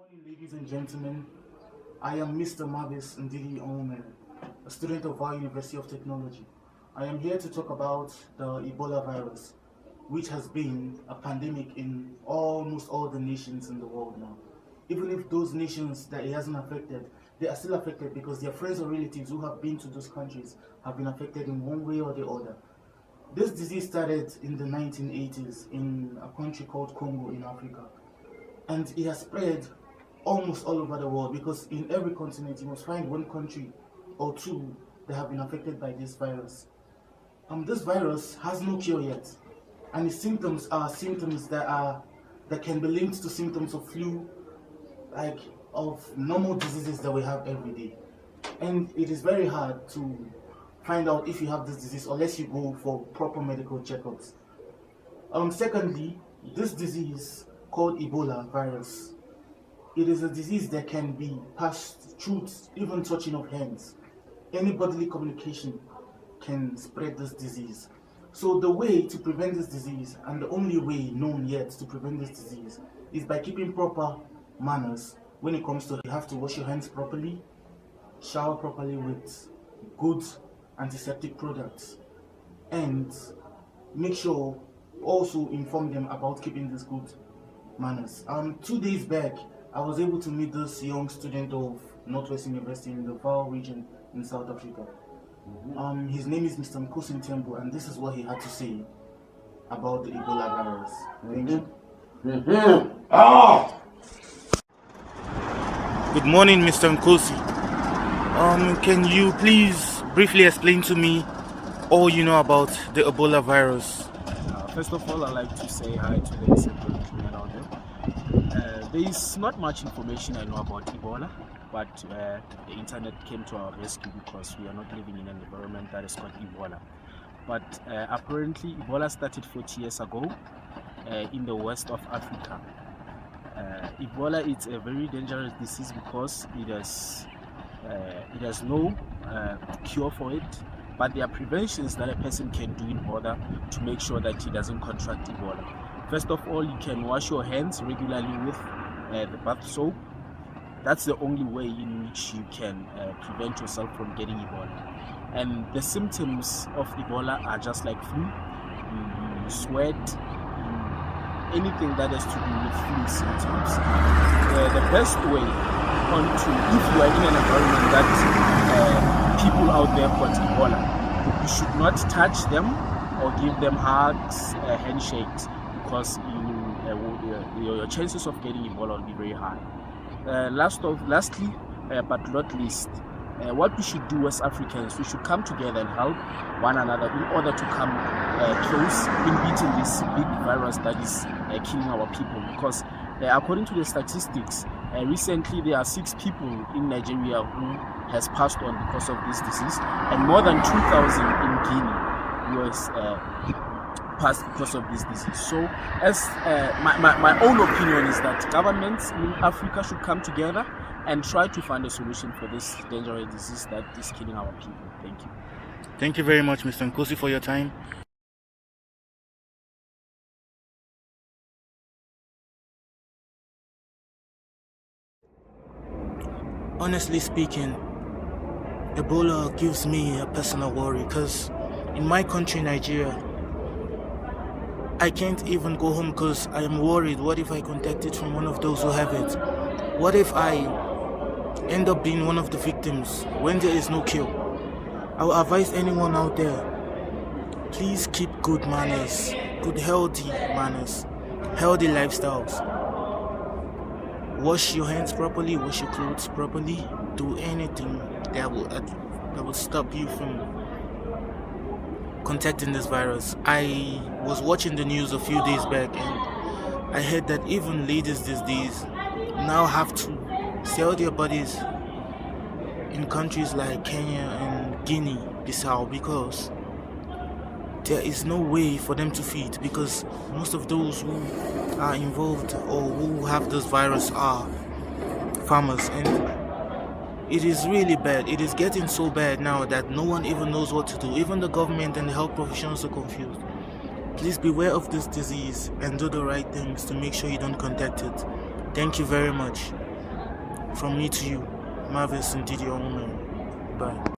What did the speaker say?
morning, ladies and gentlemen. I am Mr. Mavis Ndidi Ome, a student of our University of Technology. I am here to talk about the Ebola virus, which has been a pandemic in almost all the nations in the world now. Even if those nations that it hasn't affected, they are still affected because their friends or relatives who have been to those countries have been affected in one way or the other. This disease started in the 1980s in a country called Congo in Africa. And it has spread almost all over the world because in every continent you must find one country or two that have been affected by this virus. This virus has no cure yet, and its symptoms are symptoms that can be linked to symptoms of flu, like of normal diseases that we have every day. And it is very hard to find out if you have this disease unless you go for proper medical checkups. Secondly, this disease called Ebola virus, it is a disease that can be passed through even touching of hands. Any bodily communication can spread this disease. So the way to prevent this disease, and the only way known yet to prevent this disease, is by keeping proper manners. When it comes to, you have to wash your hands properly, shower properly with good antiseptic products, and make sure also inform them about keeping this good manners. 2 days back, I was able to meet this young student of Northwest University in the Val region in South Africa. His name is Mr. Nkosi Tembo, and this is what he had to say about the Ebola virus. Thank you. Good morning, Mr. Nkosi. Can you please briefly explain to me all you know about the Ebola virus? First of all, I'd like to say hi to the disabled out there. There is not much information I know about Ebola, but the internet came to our rescue because we are not living in an environment that is called Ebola. But apparently Ebola started 40 years ago in the west of Africa. Ebola is a very dangerous disease because it has no cure for it, but there are preventions that a person can do in order to make sure that he doesn't contract Ebola. First of all, you can wash your hands regularly with the bath soap. That's the only way in which you can prevent yourself from getting Ebola. And the symptoms of Ebola are just like flu. You sweat, anything that has to do with flu symptoms. The best way if you are in an environment that people out there got Ebola, you should not touch them or give them hugs, handshakes, because your chances of getting Ebola will be very high. Lastly, but not least, what we should do as Africans, we should come together and help one another in order to come close in beating this big virus that is killing our people. Because according to the statistics, recently there are 6 people in Nigeria who has passed on because of this disease, and more than 2,000 in Guinea who has passed because of this disease. So, as my own opinion is that governments in Africa should come together and try to find a solution for this dangerous disease that is killing our people. Thank you. Thank you very much, Mr. Nkosi, for your time. Honestly speaking, Ebola gives me a personal worry because in my country, Nigeria, I can't even go home because I am worried. What if I contact it from one of those who have it? What if I end up being one of the victims when there is no cure? I will advise anyone out there, please keep good manners, good healthy manners, healthy lifestyles. Wash your hands properly, wash your clothes properly, do anything that will stop you from contacting this virus. I was watching the news a few days back and I heard that even ladies these days now have to sell their bodies in countries like Kenya and Guinea-Bissau because there is no way for them to feed, because most of those who are involved or who have this virus are farmers, and it is really bad. It is getting so bad now that no one even knows what to do. Even the government and the health professionals are confused. Please beware of this disease and do the right things to make sure you don't contact it. Thank you very much. From me to you, Marvis and Didi Bye.